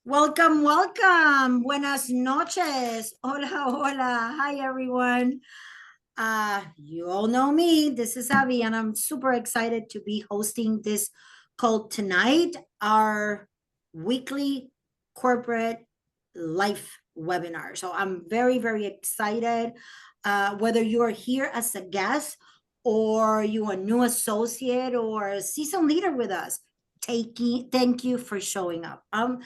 Welcome, welcome. Buenas noches. Hola, hola. Hi, everyone. You all know me. This is Abby, and I'm super excited to be hosting this call tonight, our weekly corporate life webinar. So I'm very, very excited. Whether you are here as a guest or you are a new associate or a seasoned leader with us, thank you for showing up. I'm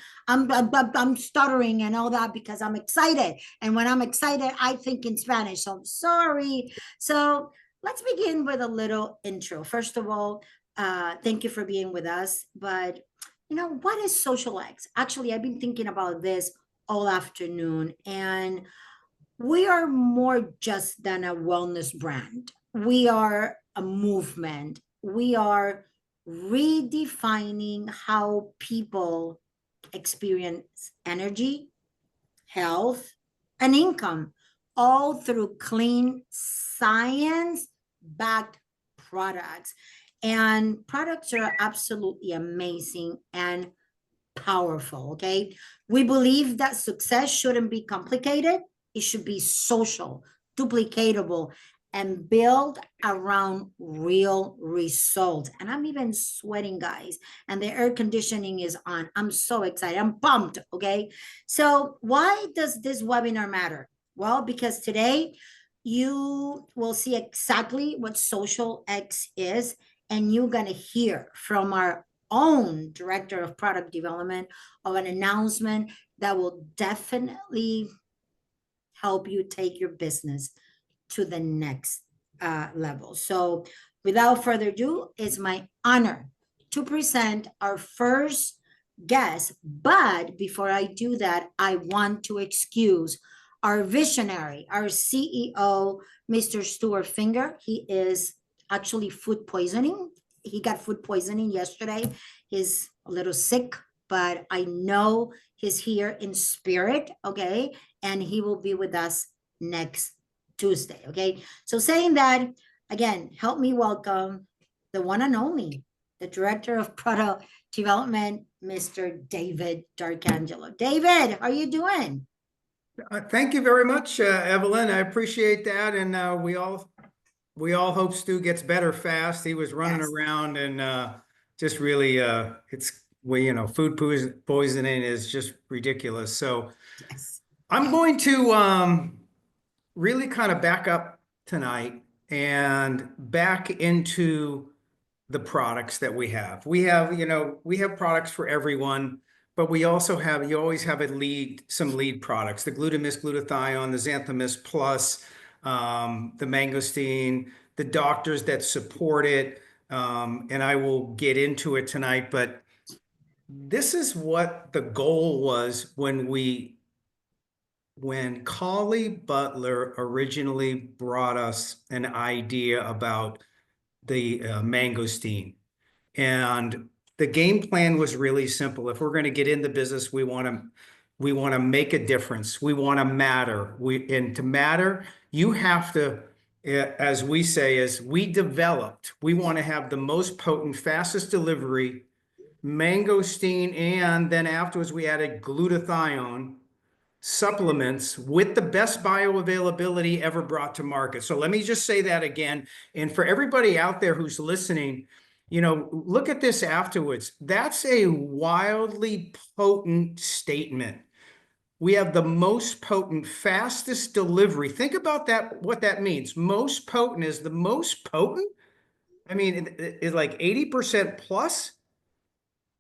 stuttering and all that because I'm excited, and when I'm excited I think in Spanish, so I'm sorry. So let's begin with a little intro. First of all, thank you for being with us. But what is Social X? Actually, I've been thinking about this all afternoon, and we are more just than a wellness brand. We are a movement. We are redefining how people experience energy, health, and income, all through clean science backed products. And products are absolutely amazing and powerful. Okay. We believe that success shouldn't be complicated, it should be social, duplicatable, and built around real results. And I'm even sweating, guys, and the air conditioning is on. I'm so excited. I'm pumped. Okay. So, why does this webinar matter? Well, because today you will see exactly what Social X is, and you're going to hear from our own director of product development of an announcement that will definitely help you take your business to the next level. So without further ado, it's my honor to present our first guest. But before I do that, I want to excuse our visionary, our CEO, Mr. Stuart Finger. He is actually food poisoning. He got food poisoning yesterday. He's a little sick, but I know he's here in spirit, okay? And he will be with us next Tuesday, okay? So saying that, again, help me welcome the one and only, the Director of Product Development, Mr. David D'Arcangelo. David, how are you doing? Thank you very much, Evelyn. I appreciate that, and we all hope Stu gets better fast. He was running Yes. around and just really, food poisoning is just ridiculous. So Yes. I'm going to really kind of back up tonight and back into the products that we have. We have products for everyone, but you always have some lead products, the GlutaMyst Glutathione, the XanthoMyst Plus, the mangosteen, the doctors that support it. And I will get into it tonight, but this is what the goal was when Collie Butler originally brought us an idea about the mangosteen. And the game plan was really simple. If we're going to get in the business, we want to make a difference. We want to matter. And to matter, you have to, as we say, we want to have the most potent, fastest delivery mangosteen, and then afterwards we added glutathione supplements with the best bioavailability ever brought to market. So let me just say that again. And for everybody out there who's listening, look at this afterwards. That's a wildly potent statement. We have the most potent, fastest delivery. Think about that, what that means. Most potent is the most potent. I mean, it's like 80% plus.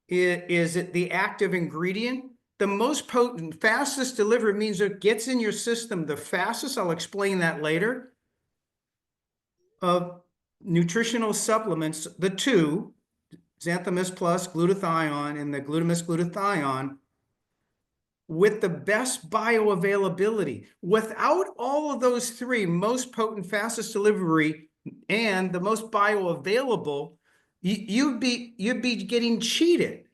Is it the active ingredient? The most potent, fastest delivery means it gets in your system the fastest. I'll explain that later. Of nutritional supplements, the two, XanthOMyst Plus, glutathione, and the GlutaMyst Glutathione, with the best bioavailability. Without all of those three, most potent, fastest delivery, and the most bioavailable, you'd be getting cheated.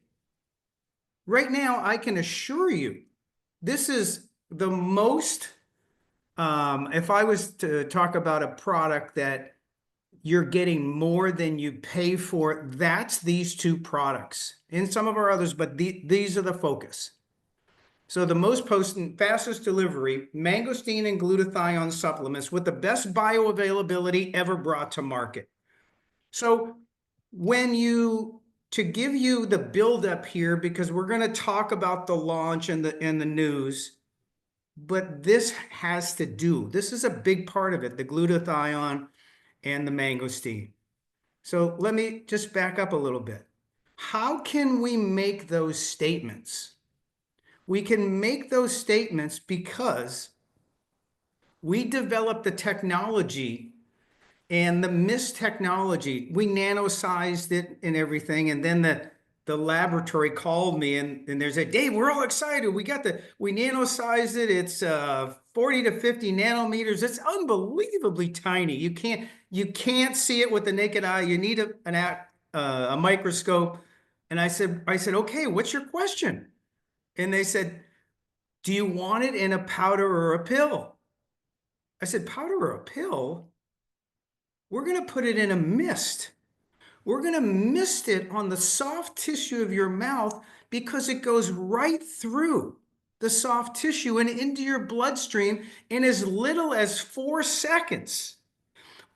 Right now, I can assure you, this is the most, if I was to talk about a product that you're getting more than you pay for, that's these two products. And some of our others, but these are the focus. So the most potent, fastest delivery, mangosteen and glutathione supplements with the best bioavailability ever brought to market. So to give you the buildup here, because we're going to talk about the launch and the news, but this is a big part of it, the glutathione and the mangosteen. So let me just back up a little bit. How can we make those statements? We can make those statements because we developed the technology and the mysts technology. We nano-sized it and everything. And then the laboratory called me and they said, Dave, we're all excited. We nano-sized it. It's 40 to 50 nanometers. It's unbelievably tiny. You can't see it with the naked eye. You need a microscope. And I said, okay, what's your question? And they said, do you want it in a powder or a pill? I said, powder or a pill? We're going to put it in a mist. We're going to mist it on the soft tissue of your mouth because it goes right through the soft tissue and into your bloodstream in as little as 4 seconds.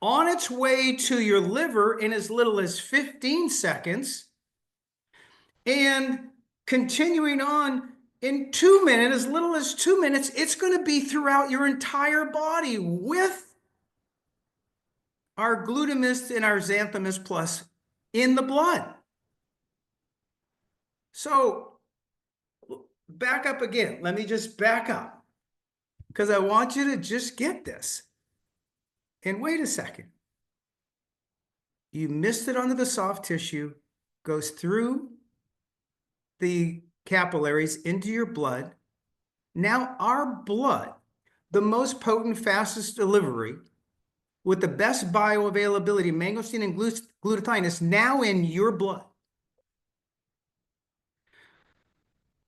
On its way to your liver in as little as 15 seconds. And continuing on in 2 minutes, as little as 2 minutes, it's going to be throughout your entire body with our GlutaMyst and our XanthoMyst Plus in the blood. So back up again. Let me just back up because I want you to just get this. And wait a second. You mist it onto the soft tissue, goes through the capillaries into your blood. Now our blood, the most potent, fastest delivery with the best bioavailability, mangosteen and glutathione, is now in your blood.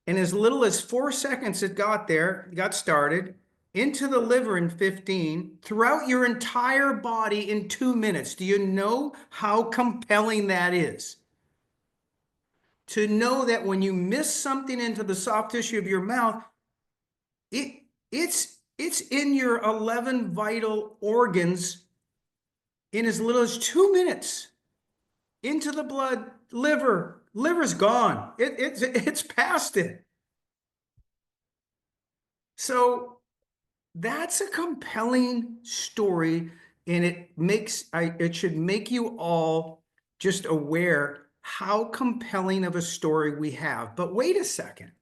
In as little as 4 seconds it got started, into the liver in 15, throughout your entire body in 2 minutes. Do you know how compelling that is? To know that when you miss something into the soft tissue of your mouth, it's in your 11 vital organs in as little as 2 minutes. Into the blood, liver's gone. It's past it. So that's a compelling story, and it should make you all just aware how compelling of a story we have. But wait a second.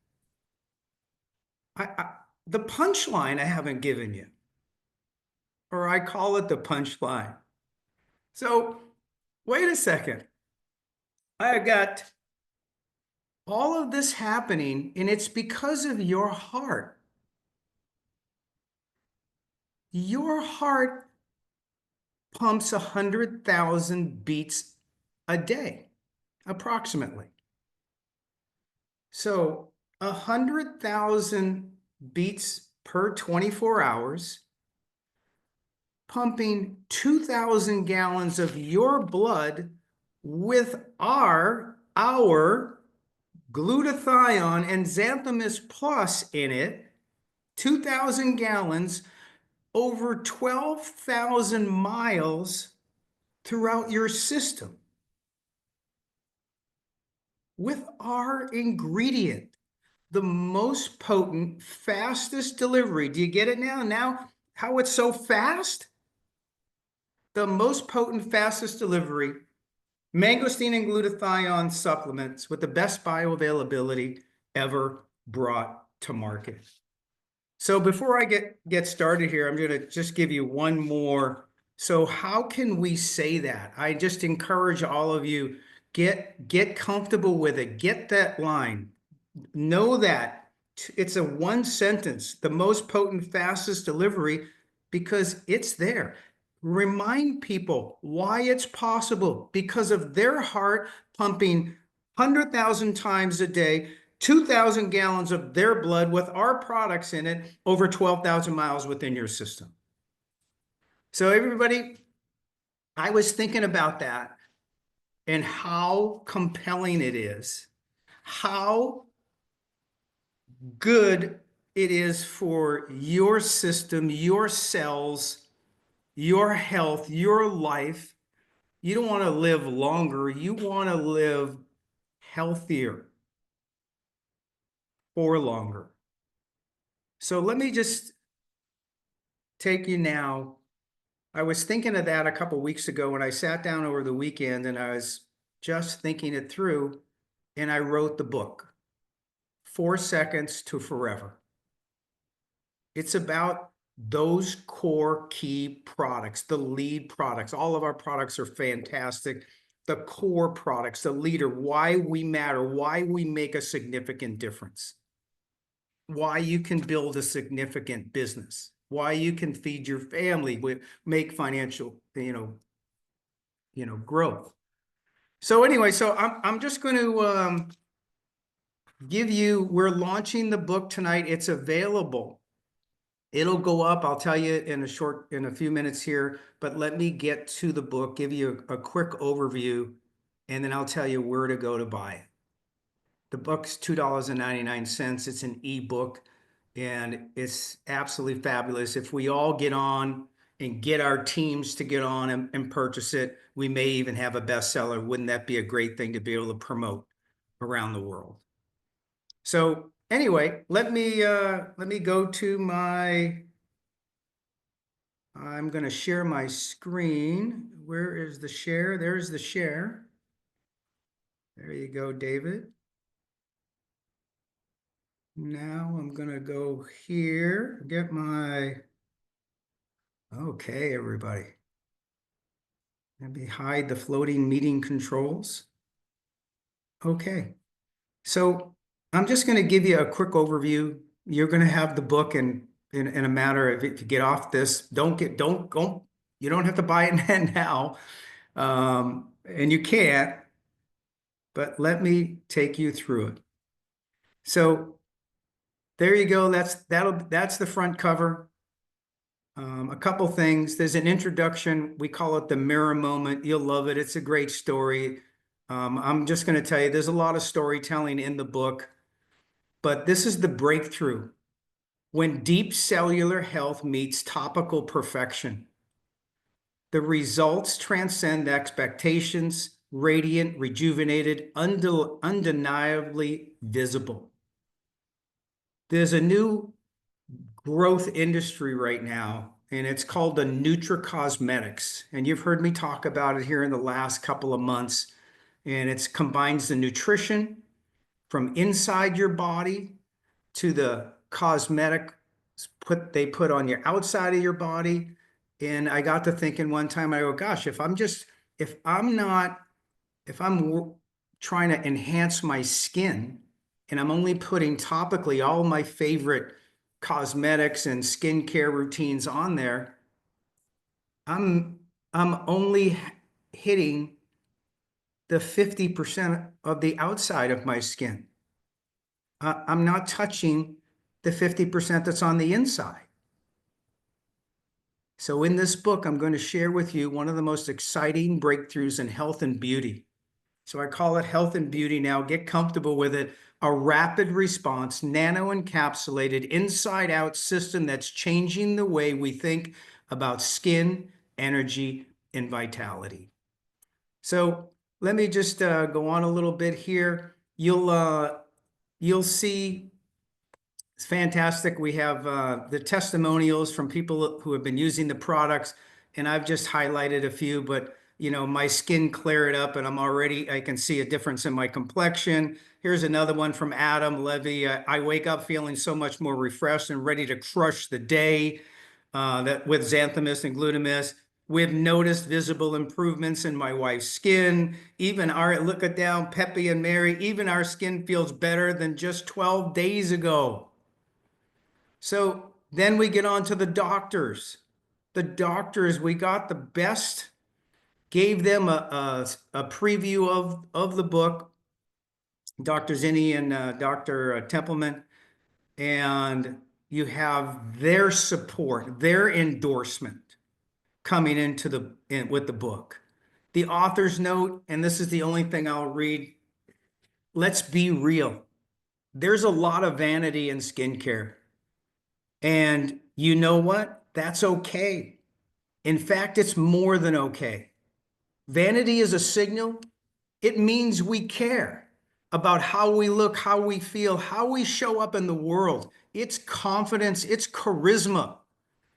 The punchline I haven't given you, or I call it the punchline. So wait a second. I got all of this happening, and it's because of your heart. Your heart pumps 100,000 beats a day, approximately. So 100,000 beats per 24 hours, pumping 2,000 gallons of your blood with our glutathione and XanthoMyst Plus in it, 2,000 gallons over 12,000 miles throughout your system with our ingredient, the most potent, fastest delivery. Do you get it now? Now, how it's so fast? The most potent, fastest delivery, mangosteen and glutathione supplements with the best bioavailability ever brought to market. So before I get started here, I'm going to just give you one more. So how can we say that? I just encourage all of you, get comfortable with it. Get that line. Know that it's a one sentence, the most potent, fastest delivery, because it's there. Remind people why it's possible because of their heart pumping 100,000 times a day, 2,000 gallons of their blood with our products in it over 12,000 miles within your system. So everybody, I was thinking about that and how compelling it is, how good it is for your system, your cells, your health, your life. You don't want to live longer. You want to live healthier for longer. So let me just take you now. I was thinking of that a couple weeks ago when I sat down over the weekend and I was just thinking it through, and I wrote the book, 4 Seconds to Forever. It's about those core key products, the lead products. All of our products are fantastic. The core products, the leader, why we matter, why we make a significant difference, why you can build a significant business, why you can feed your family, make financial, growth. So anyway, I'm just going to we're launching the book tonight. It's available. It'll go up. I'll tell you in a few minutes here, but let me get to the book, give you a quick overview, and then I'll tell you where to go to buy it. The book's $2.99. It's an ebook, and it's absolutely fabulous. If we all get on and get our teams to get on and purchase it, we may even have a bestseller. Wouldn't that be a great thing to be able to promote around the world? So anyway, let me go to I'm going to share my screen. Where is the share? There's the share. There you go, David. Now I'm going to go here, get okay, everybody. Let me hide the floating meeting controls. Okay. So I'm just going to give you a quick overview. You're going to have the book in a matter of, if you get off this, you don't have to buy it now. And you can't, but let me take you through it. So there you go. That's the front cover. A couple things. There's an introduction. We call it the mirror moment. You'll love it. It's a great story. I'm just going to tell you, there's a lot of storytelling in the book, but this is the breakthrough. When deep cellular health meets topical perfection, the results transcend expectations, radiant, rejuvenated, undeniably visible. There's a new growth industry right now, and it's called the nutricosmetics. And you've heard me talk about it here in the last couple of months. And it combines the nutrition from inside your body to the cosmetic they put on your outside of your body. And I got to thinking one time, I go, gosh, if I'm trying to enhance my skin and I'm only putting topically all my favorite cosmetics and skincare routines on there, I'm only hitting the 50% of the outside of my skin. I'm not touching the 50% that's on the inside. So in this book, I'm going to share with you one of the most exciting breakthroughs in health and beauty. So I call it health and beauty now. Get comfortable with it. A rapid response, nano-encapsulated, inside-out system that's changing the way we think about skin, energy, and vitality. So let me just go on a little bit here. You'll see it's fantastic. We have the testimonials from people who have been using the products, and I've just highlighted a few, but my skin cleared up and I can see a difference in my complexion. Here's another one from Adam Levy. I wake up feeling so much more refreshed and ready to crush the day that with XanthoMyst and GlutaMyst. We've noticed visible improvements in my wife's skin. Even look at down, Peppy and Mary, even our skin feels better than just 12 days ago. So then we get on to the doctors. The doctors, we got the best, gave them a preview of the book, Dr. Zinni and Dr. Templeman, and you have their support, their endorsement coming into with the book. The author's note, and this is the only thing I'll read. Let's be real. there's a lot of vanity in skincare. And you know what? That's okay. In fact, it's more than okay. Vanity is a signal. It means we care about how we look, how we feel, how we show up in the world. It's confidence, it's charisma.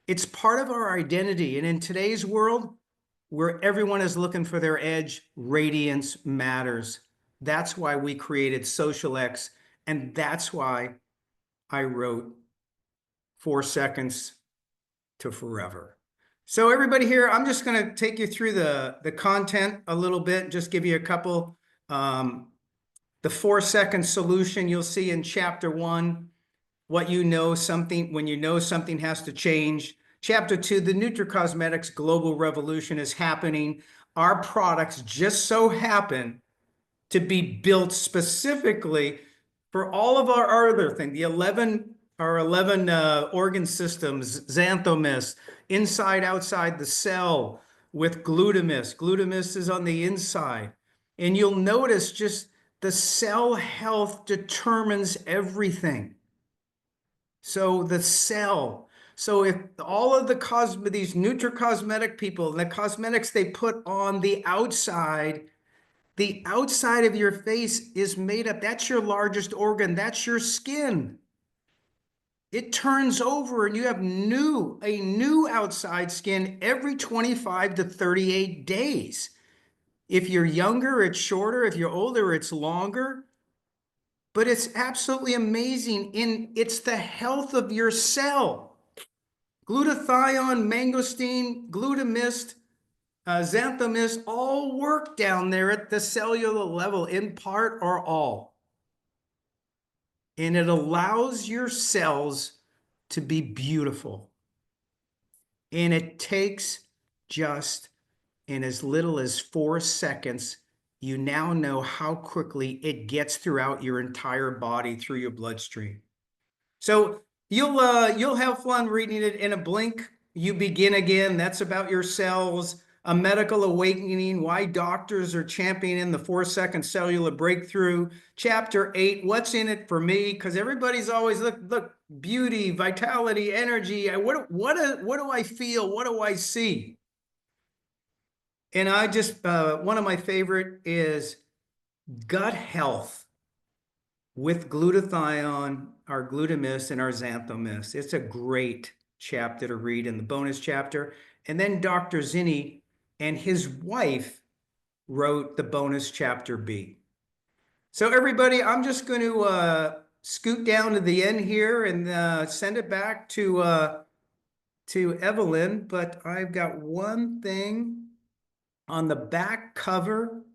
It's part of our identity. And in today's world, where everyone is looking for their edge, radiance matters. That's why we created Social X, and that's why I wrote 4 Seconds to Forever. So everybody here, I'm just going to take you through the content a little bit, just give you a couple. The 4 second solution you'll see in chapter 1, what you know something, when you know something has to change. Chapter 2, the nutricosmetics global revolution is happening. Our products just so happen to be built specifically for all of our other things, the 11 organ systems, XanthoMyst, inside, outside the cell with GlutaMyst. GlutaMyst is on the inside. And you'll notice just the cell health determines everything. So the cell. So if all of these nutricosmetic people, the cosmetics they put on the outside of your face is made up. That's your largest organ. That's your skin. It turns over and you have a new outside skin every 25 to 38 days. If you're younger, it's shorter. If you're older, it's longer. But it's absolutely amazing. It's the health of your cell. Glutathione, mangosteen, GlutaMyst, Xanthomyst all work down there at the cellular level, in part or all. And it allows your cells to be beautiful. And it takes just in as little as 4 seconds, you now know how quickly it gets throughout your entire body through your bloodstream. So you'll have fun reading it. In a blink, you begin again. That's about your cells. A medical awakening, why doctors are championing the 4 second cellular breakthrough. Chapter 8, what's in it for me? Because everybody's always look, beauty, vitality, energy. What do I feel? What do I see? And I just, one of my favorite is gut health with glutathione, our GlutaMyst, and our XanthoMyst. It's a great chapter to read in the bonus chapter. And then Dr. Zinni and his wife wrote the bonus chapter B. So everybody, I'm just going to scoot down to the end here and send it back to Evelyn. But I've got one thing on the back cover.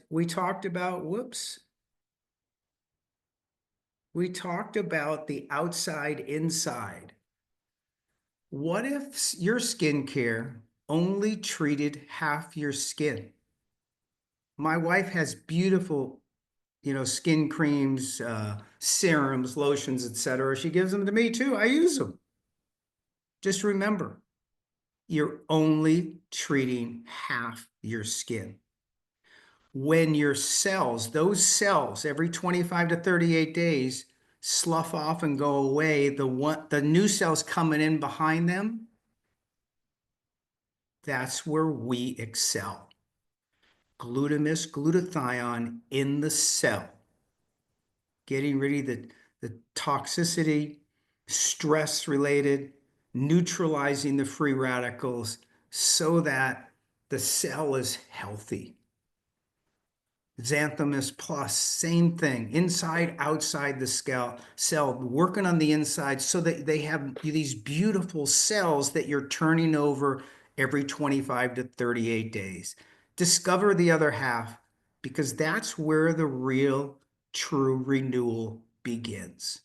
We talked about, we talked about the outside inside. What if your skincare only treated half your skin? My wife has beautiful, skin creams, serums, lotions, etc. She gives them to me too. I use them. Just remember, you're only treating half your skin. When your cells, those cells, every 25 to 38 days, slough off and go away, the new cells coming in behind them, that's where we excel. GlutaMyst, glutathione in the cell, getting rid of the toxicity, stress related, neutralizing the free radicals so that the cell is healthy. XanthOMyst Plus, same thing, inside, outside the cell, working on the inside so that they have these beautiful cells that you're turning over every 25 to 38 days. Discover the other half, because that's where the real, true renewal begins.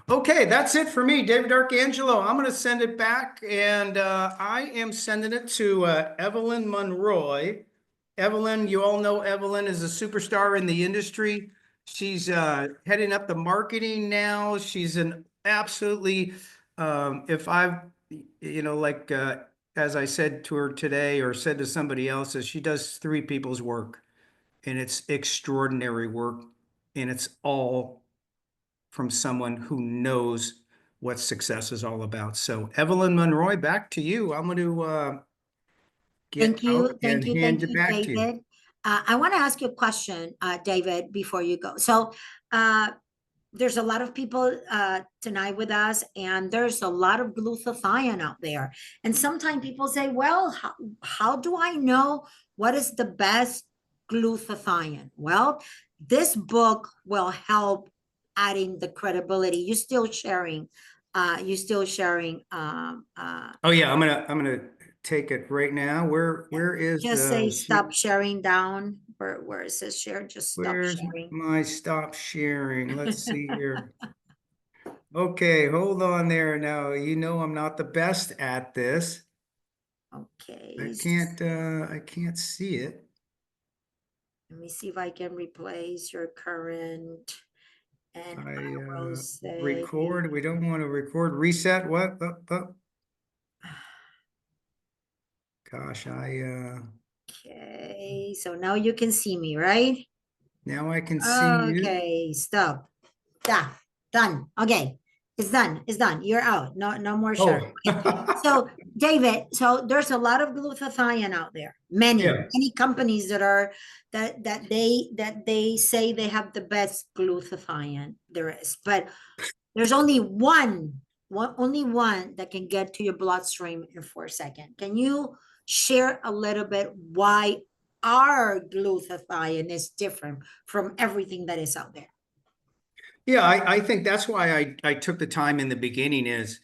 Okay, that's it for me, David Arcangelo. I'm going to send it back, and I am sending it to Evelyn Monroy. Evelyn, you all know Evelyn is a superstar in the industry. She's heading up the marketing now. She's an absolutely, if I've, as I said to her today or said to somebody else, is she does 3 people's work, and it's extraordinary work. and it's all from someone who knows what success is all about. So Evelyn Monroy, back to you. I'm going to get Thank you, out and thank you, hand thank it you, back to you. David. I want to ask you a question, David, before you go. So there's a lot of people tonight with us, and there's a lot of glutathione out there. And sometimes people say, well, how do I know what is the best glutathione? Well, this book will help adding the credibility. You're still sharing, Oh yeah, I'm gonna take it right now. Where is just say stop sharing down. Where it says share, just stop where's sharing. my stop sharing? Let's see here. Okay, hold on there now. You know I'm not the best at this. Okay, I can't see it. let me see if I can replace your current, and I will say, Record. We don't want to record. Reset. What? Gosh, okay, so now you can see me, right? now I can see you. Okay, stop. Done. Okay, it's done. It's done. You're out. No more sharing. Oh, Okay. So, David, so there's a lot of glutathione out there. Many, yeah. many companies that are that they say they have the best glutathione there is, but there's only one that can get to your bloodstream in 4 seconds. Can you share a little bit why our glutathione is different from everything that is out there? Yeah, I think that's why I took the time in the beginning is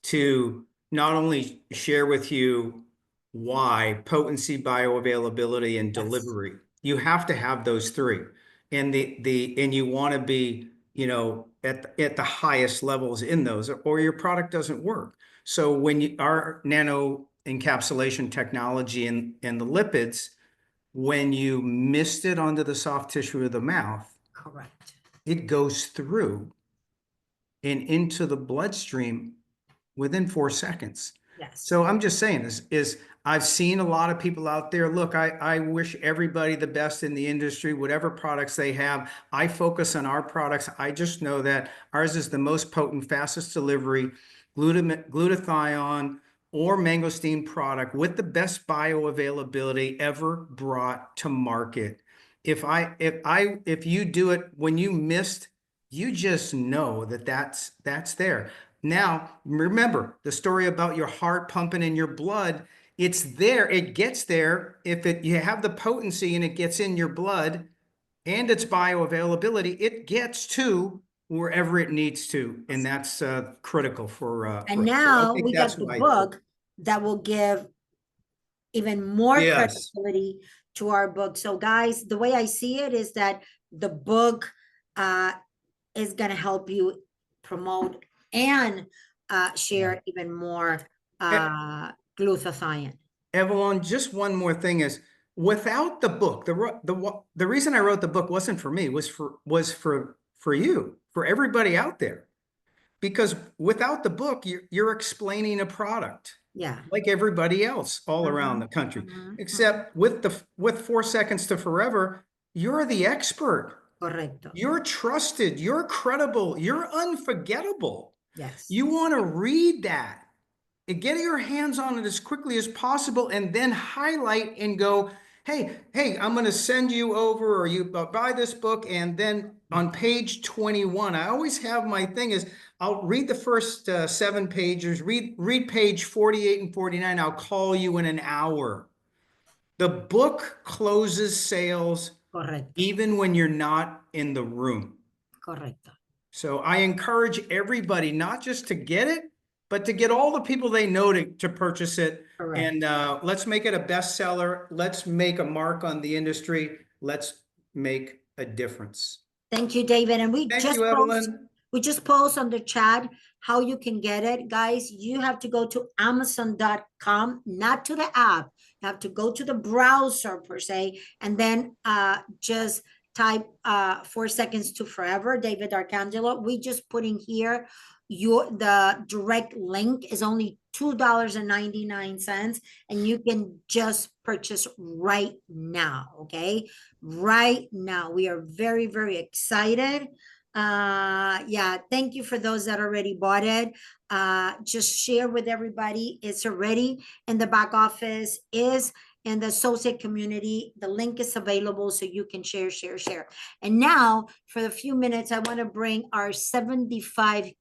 to not only share with you why potency, bioavailability, and Yes, delivery. You have to have those three. And and you want to be, at the highest levels in those, or your product doesn't work. So when our nano encapsulation technology and the lipids, when you mist it onto the soft tissue of the mouth, correct. it goes through and into the bloodstream within 4 seconds. Yes, So I'm just saying this is I've seen a lot of people out there. Look, I wish everybody the best in the industry, whatever products they have. I focus on our products. I just know that ours is the most potent, fastest delivery, glutathione or mangosteen product with the best bioavailability ever brought to market. If you do it when you missed, you just know that that's there. Now, remember the story about your heart pumping in your blood. It's there. It gets there if you have the potency and it gets in your blood and its bioavailability, it gets to wherever it needs to, and that's critical and for us. So I now think we that's got the why. book that will give even more Yes. credibility to our book. So, guys, the way I see it is that the book uh, is going to help you promote and share even more glutathione. Evelyn, just one more thing is without the book, the reason I wrote the book wasn't for me, was for you, for everybody out there. Because without the book, you're explaining a product Yeah. like everybody else all around the Mhm, country. mhm, mhm. Except with 4 seconds to forever, you're the expert. Correcto. You're trusted, you're credible, you're unforgettable. Yes. You want to read that and get your hands on it as quickly as possible and then highlight and go, hey, I'm going to send you over or you buy this book. And then on page 21, I always have my thing is I'll read the first 7 pages, read page 48 and 49. I'll call you in an hour. The book closes sales Correcto. even when you're not in the room. Correcto. So I encourage everybody not just to get it, but to get all the people they know to purchase it. And Correct. let's make it a bestseller. Let's make a mark on the industry. Let's make a difference. Thank you, David. And Thank you, Evelyn. we just post on the chat how you can get it. Guys, you have to go to Amazon.com, not to the app. You have to go to the browser per se, and then just type 4 seconds to forever, David Arcangelo. We just put in here the direct link is only $2.99, and you can just purchase right now. Okay, right now. We are very, very excited. Yeah, thank you for those that already bought it. Just share with everybody. It's already in the back office, is in the associate community. The link is available so you can share, share, share. And now for the few minutes, I want to bring our 75K,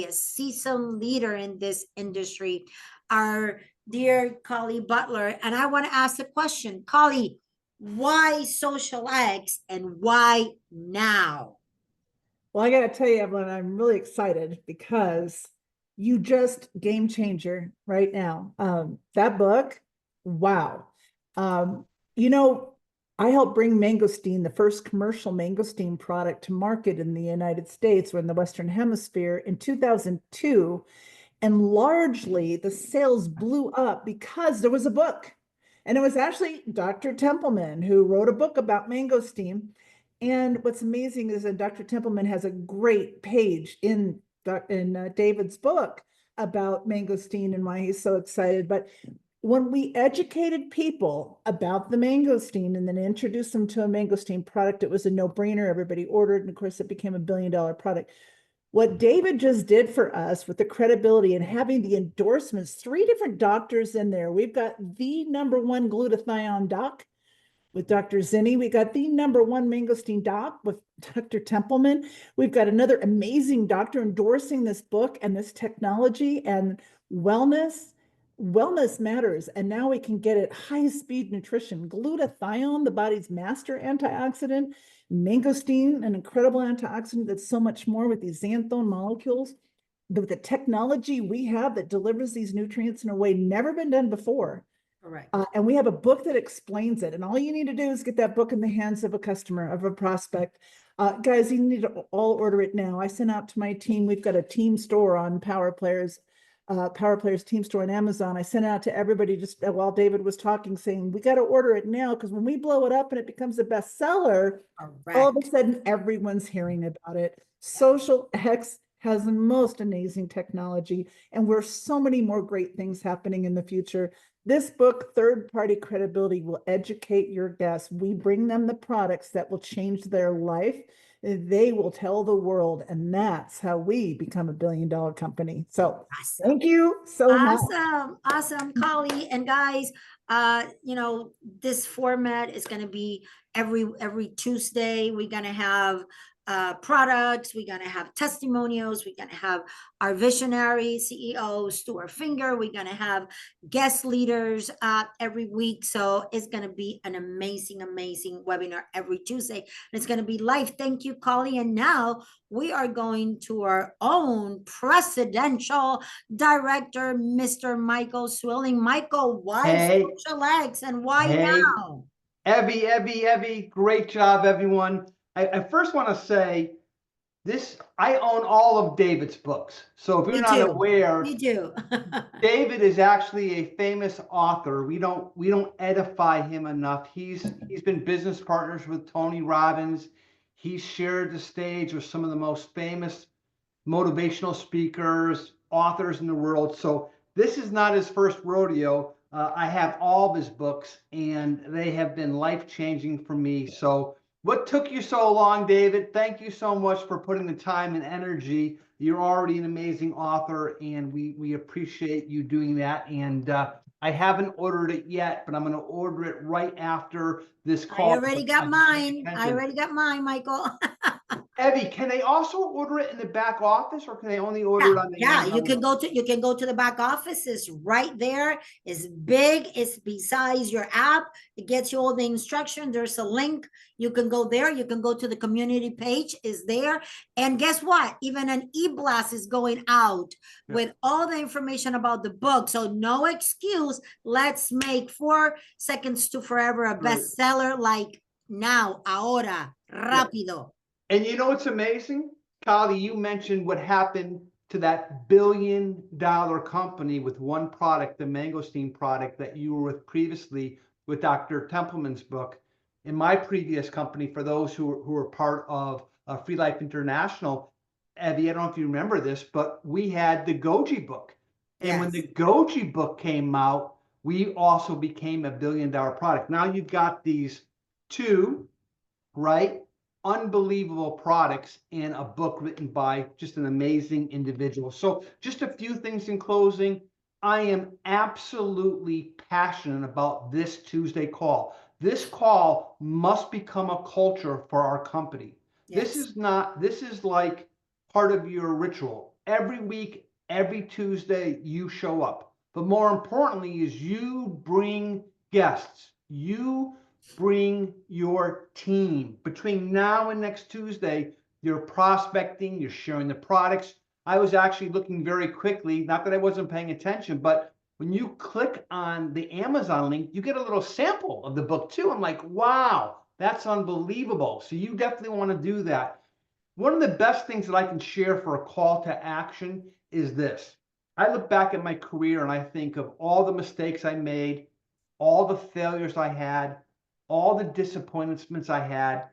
a seasoned leader in this industry, our dear Collie Butler. And I want to ask a question. Collie, why Social X and why now? Well, I got to tell you, Evelyn, I'm really excited because you just game changer right now. That book, wow. You know, I helped bring mangosteen, the first commercial mangosteen product to market in the United States or in the Western Hemisphere in 2002. And largely the sales blew up because there was a book. And it was actually Dr. Templeman who wrote a book about mangosteen. And what's amazing is that Dr. Templeman has a great page in David's book about mangosteen and why he's so excited. But when we educated people about the mangosteen and then introduced them to a mangosteen product, it was a no-brainer. Everybody ordered, and of course, it became $1 billion product. What David just did for us with the credibility and having the endorsements, 3 different doctors in there. We've got the #1 glutathione doc with Dr. Zinni. We got the #1 mangosteen doc with Dr. Templeman. We've got another amazing doctor endorsing this book and this technology and wellness. Wellness matters. And now we can get it high-speed nutrition. Glutathione, the body's master antioxidant. Mangosteen, an incredible antioxidant that's so much more with these xanthone molecules. The technology we have that delivers these nutrients in a way never been done before. Correct. And we have a book that explains it. And all you need to do is get that book in the hands of a customer, of a prospect. Guys, you need to all order it now. I sent out to my team. We've got a team store on Power Players team store on Amazon. I sent it out to everybody just while David was talking, saying, we got to order it now because when we blow it up and it becomes a bestseller, all of a sudden everyone's hearing about it. Social X has the most amazing technology, and we're so many more great things happening in the future. This book, Third-Party Credibility, will educate your guests. We bring them the products that will change their life. They will tell the world, and that's how we become a $1 billion company. So thank you so much. Awesome, Collie. And guys, you know, this format is going to be every Tuesday. We're going to have products, we're going to have testimonials, we're going to have our visionary CEO Stuart Finger, we're going to have guest leaders every week. So it's going to be an amazing webinar every Tuesday, and it's going to be live. Thank you, Collie. And now we are going to our own presidential director, Mr. Michael Swilling. Michael, why Social X and why now? Evie, great job, everyone. I first want to say this, I own all of David's books. So if you're not aware, you do. David is actually a famous author. We don't edify him enough. He's been business partners with Tony Robbins. He's shared the stage with some of the most famous motivational speakers, authors in the world. So this is not his first rodeo. I have all of his books, and they have been life-changing for me. So what took you so long, David? Thank you so much for putting the time and energy. You're already an amazing author, and we appreciate you doing that. And I haven't ordered it yet, but I'm going to order it right after this call. I already got mine. Michael. Evie, can they also order it in the back office, or can they only order it on the you can go to the back office. It's right there. It's big. It's besides your app. It gets you all the instruction. There's a link. You can go there. You can go to the community page. Is there. And guess what? Even an e-blast is going out with all the information about the book. So no excuse. Let's make 4 Seconds to Forever a bestseller like now, ahora, rápido. And you know what's amazing? Kali, you mentioned what happened to that $1 billion company with one product, the mangosteen product that you were with previously with Dr. Templeman's book. In my previous company, for those who were part of Free Life International, Evie, I don't know if you remember this, but we had the Goji book. And when Yes. the Goji book came out, we also became a $1 billion product. Now you've got these two, right? Unbelievable products in a book written by just an amazing individual. So just a few things in closing. I am absolutely passionate about this Tuesday call. This call must become a culture for our company. This Yes. this is like part of your ritual. Every week, every Tuesday, you show up. But more importantly is you bring guests. You bring your team. Between now and next Tuesday, you're prospecting, you're sharing the products. I was actually looking very quickly, not that I wasn't paying attention, but when you click on the Amazon link, you get a little sample of the book too. I'm like, wow, that's unbelievable. So you definitely want to do that. One of the best things that I can share for a call to action is this. I look back at my career and I think of all the mistakes I made, all the failures I had, all the disappointments I had,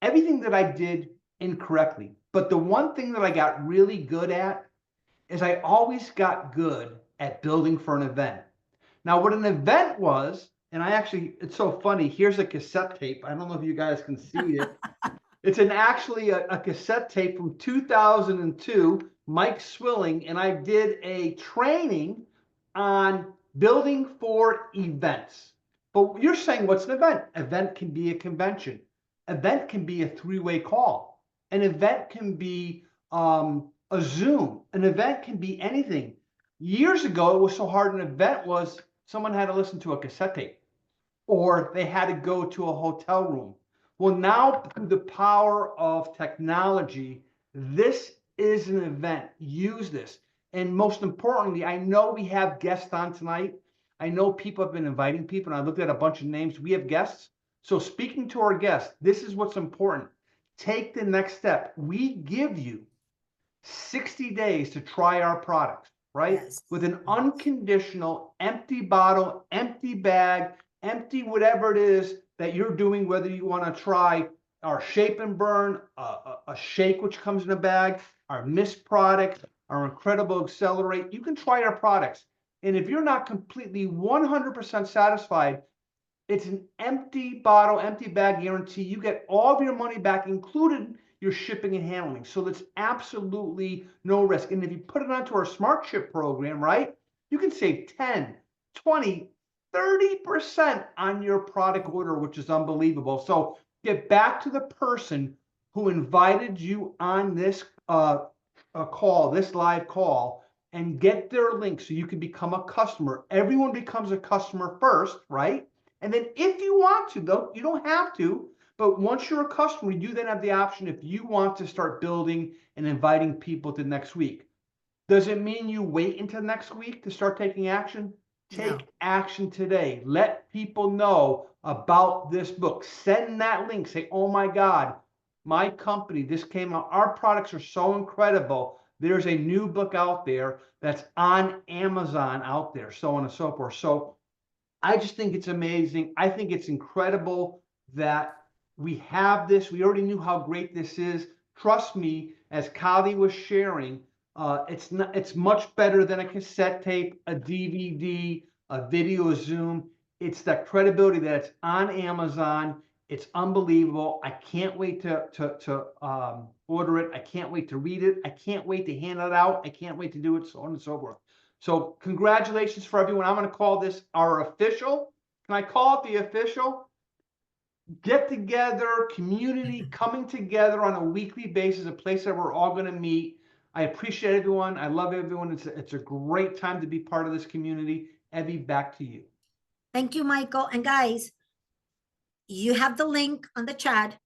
everything that I did incorrectly. But the one thing that I got really good at is I always got good at building for an event. Now, what an event was, and it's so funny. Here's a cassette tape. I don't know if you guys can see it. It's actually a cassette tape from 2002, Mike Swilling, and I did a training on building for events. But you're saying, what's an event? Event can be a convention. Event can be a three-way call. An event can be a Zoom. An event can be anything. Years ago, it was so hard. An event was someone had to listen to a cassette tape, or they had to go to a hotel room. Well, now through the power of technology, this is an event. Use this. And most importantly, I know we have guests on tonight. I know people have been inviting people, and I looked at a bunch of names. We have guests. So speaking to our guests, this is what's important. Take the next step. We give you 60 days to try our products, right? Yes. With an unconditional empty bottle, empty bag, empty whatever it is that you're doing, whether you want to try our shape and burn, a shake which comes in a bag, our myst products, our incredible accelerate. You can try our products. And if you're not completely 100% satisfied, it's an empty bottle, empty bag guarantee. You get all of your money back, included your shipping and handling. So that's absolutely no risk. And if you put it onto our Smart Ship program, right, you can save 10, 20, 30% on your product order, which is unbelievable. So get back to the person who invited you on this call, this live call, and get their link so you can become a customer. Everyone becomes a customer first, right? And then if you want to, though, you don't have to, but once you're a customer, you then have the option if you want to start building and inviting people to next week. Does it mean you wait until next week to start taking action? Take action today. Let people know about this book. Send that link. Say, oh my God, my company, this came out. Our products are so incredible. There's a new book out there that's on Amazon out there, so on and so forth. So I just think it's amazing. I think it's incredible that we have this. We already knew how great this is. Trust me, as Kali was sharing, it's much better than a cassette tape, a DVD, a video Zoom. It's that credibility that it's on Amazon. It's unbelievable. I can't wait to order it. I can't wait to read it. I can't wait to hand it out. I can't wait to do it, so on and so forth. So congratulations for everyone. I'm going to call this our official. Can I call it the official? Get together, community coming together on a weekly basis, a place that we're all going to meet. I appreciate everyone. I love everyone. It's a great time to be part of this community. Evie, back to you. Thank you, Michael. And guys, you have the link on the chat.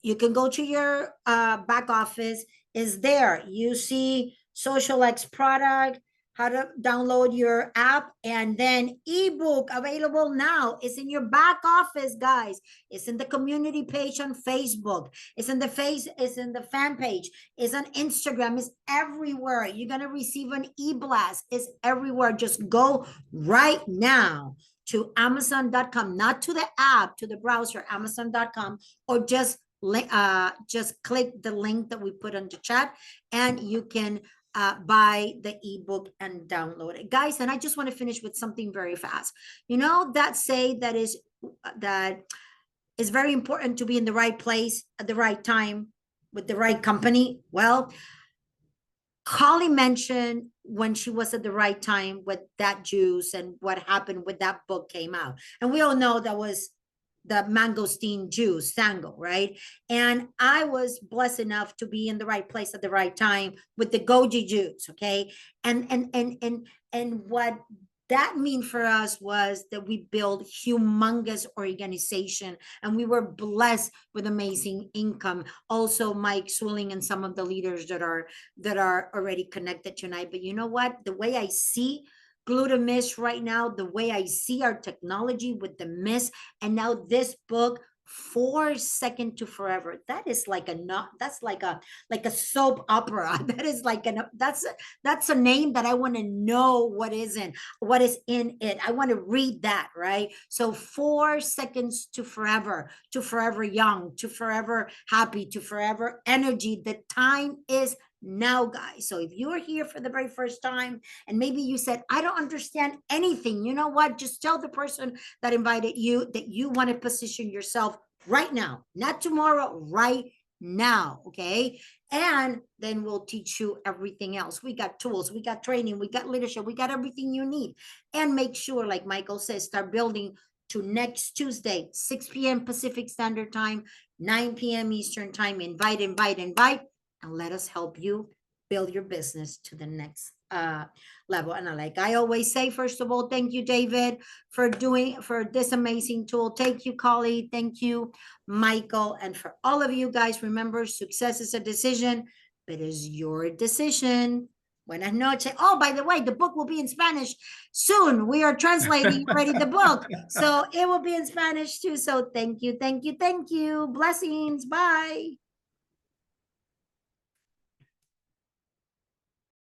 You can go to your back office. Is there. You see Social X product, how to download your app, and then ebook available now. It's in your back office, guys. It's in the community page on Facebook. It's in the fan page. It's on Instagram. It's everywhere. You're gonna receive an e-blast. It's everywhere. Just go right now to Amazon.com, not to the app, to the browser, Amazon.com, or just click the link that we put on the chat, and you can buy the ebook and download it, guys. And I just want to finish with something very fast. You know, that is very important to be in the right place at the right time with the right company. Well, Holly mentioned when she was at the right time with that juice and what happened when that book came out. And we all know that was the mangosteen juice, Sango, right? And I was blessed enough to be in the right place at the right time with the goji juice, okay? And what that mean for us was that we built humongous organization, and we were blessed with amazing income. Also, Mike Swilling and some of the leaders that are already connected tonight. But you know what? The way I see GlutaMyst right now, the way I see our technology with the mist, and now this book, 4 Seconds to Forever. That is like that's like a soap opera. That is like that's a name that I want to know what is in it. I want to read that, right? So 4 Seconds to Forever young, to forever happy, to forever energy. The time is now, guys. So if you're here for the very first time and maybe you said, I don't understand anything, you know what? Just tell the person that invited you that you want to position yourself right now, not tomorrow, right now, okay? And then we'll teach you everything else. We got tools, we got training, we got leadership, we got everything you need. And make sure, like Michael says, start building to next Tuesday, 6 p.m. Pacific Standard Time, 9 p.m. Eastern Time. Invite, and let us help you build your business to the next level. And like I always say, first of all, thank you, David, for this amazing tool. Thank you, Collie. Thank you, Michael. And for all of you guys, remember, success is a decision, but it's your decision. Buenas noches. Oh, by the way, the book will be in Spanish soon. We are translating already the book. So it will be in Spanish too. So thank you. Blessings. Bye.